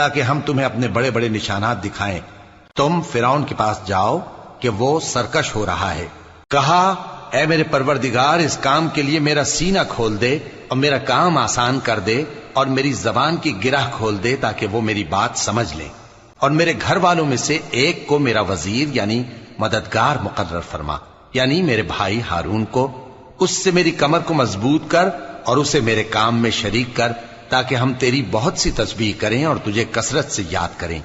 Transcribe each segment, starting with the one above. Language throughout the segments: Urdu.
تاکہ ہم تمہیں اپنے بڑے بڑے نشانات دکھائیں۔ تم فرعون کے پاس جاؤ کہ وہ سرکش ہو رہا ہے۔ کہا اے میرے پروردگار، اس کام کے لیے میرا سینہ کھول دے اور میرا کام آسان کر دے اور میری زبان کی گرہ کھول دے تاکہ وہ میری بات سمجھ لیں، اور میرے گھر والوں میں سے ایک کو میرا وزیر یعنی مددگار مقرر فرما، یعنی میرے بھائی ہارون کو۔ اس سے میری کمر کو مضبوط کر اور اسے میرے کام میں شریک کر، تاکہ ہم تیری بہت سی تسبیح کریں اور تجھے کثرت سے یاد کریں۔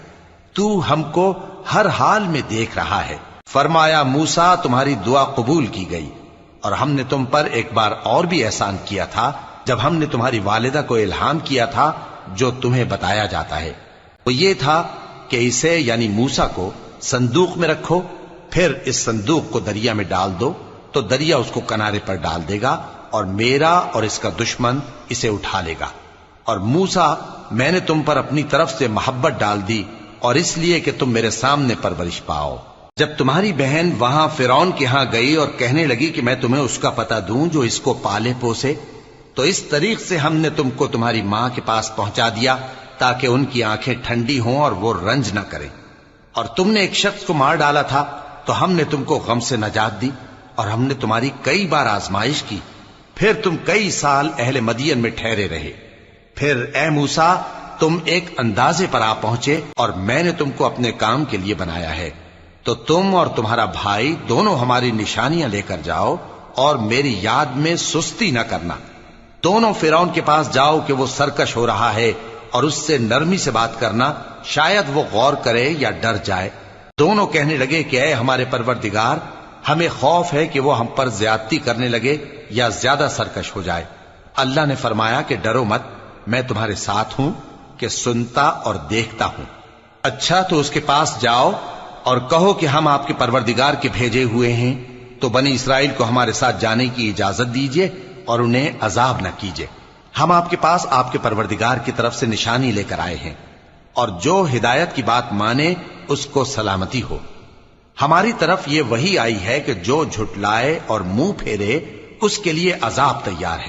تو ہم کو ہر حال میں دیکھ رہا ہے۔ فرمایا موسیٰ، تمہاری دعا قبول کی گئی، اور ہم نے تم پر ایک بار اور بھی احسان کیا تھا جب ہم نے تمہاری والدہ کو الہام کیا تھا جو تمہیں بتایا جاتا ہے۔ وہ یہ تھا کہ اسے یعنی موسیٰ کو صندوق میں رکھو، پھر اس صندوق کو دریا میں ڈال دو تو دریا اس کو کنارے پر ڈال دے گا، اور میرا اور اس کا دشمن اسے اٹھا لے گا۔ اور موسیٰ، میں نے تم پر اپنی طرف سے محبت ڈال دی، اور اس لیے کہ تم میرے سامنے پرورش پاؤ۔ جب تمہاری بہن وہاں فرعون کے ہاں گئی اور کہنے لگی کہ میں تمہیں اس کا پتہ دوں جو اس کو پالے پوسے، تو اس طریق سے ہم نے تم کو تمہاری ماں کے پاس پہنچا دیا تاکہ ان کی آنکھیں ٹھنڈی ہوں اور وہ رنج نہ کریں۔ اور تم نے ایک شخص کو مار ڈالا تھا تو ہم نے تم کو غم سے نجات دی، اور ہم نے تمہاری کئی بار آزمائش کی، پھر تم کئی سال اہل مدین میں ٹھہرے رہے۔ پھر اے موسیٰ، تم ایک اندازے پر آ پہنچے اور میں نے تم کو اپنے کام کے لیے بنایا ہے، تو تم اور تمہارا بھائی دونوں ہماری نشانیاں لے کر جاؤ اور میری یاد میں سستی نہ کرنا۔ دونوں فرعون کے پاس جاؤ کہ وہ سرکش ہو رہا ہے، اور اس سے نرمی سے بات کرنا، شاید وہ غور کرے یا ڈر جائے۔ دونوں کہنے لگے کہ اے ہمارے پروردگار، ہمیں خوف ہے کہ وہ ہم پر زیادتی کرنے لگے یا زیادہ سرکش ہو جائے۔ اللہ نے فرمایا کہ ڈرو مت، میں تمہارے ساتھ ہوں کہ سنتا اور دیکھتا ہوں۔ اچھا تو اس کے پاس جاؤ اور کہو کہ ہم آپ کے پروردگار کے بھیجے ہوئے ہیں، تو بنی اسرائیل کو ہمارے ساتھ جانے کی اجازت دیجیے اور انہیں عذاب نہ کیجیے۔ ہم آپ کے پاس آپ کے پروردگار کی طرف سے نشانی لے کر آئے ہیں، اور جو ہدایت کی بات مانے اس کو سلامتی ہو۔ ہماری طرف یہ وحی آئی ہے کہ جو جھٹلائے اور منہ پھیرے اس کے لیے عذاب تیار ہے۔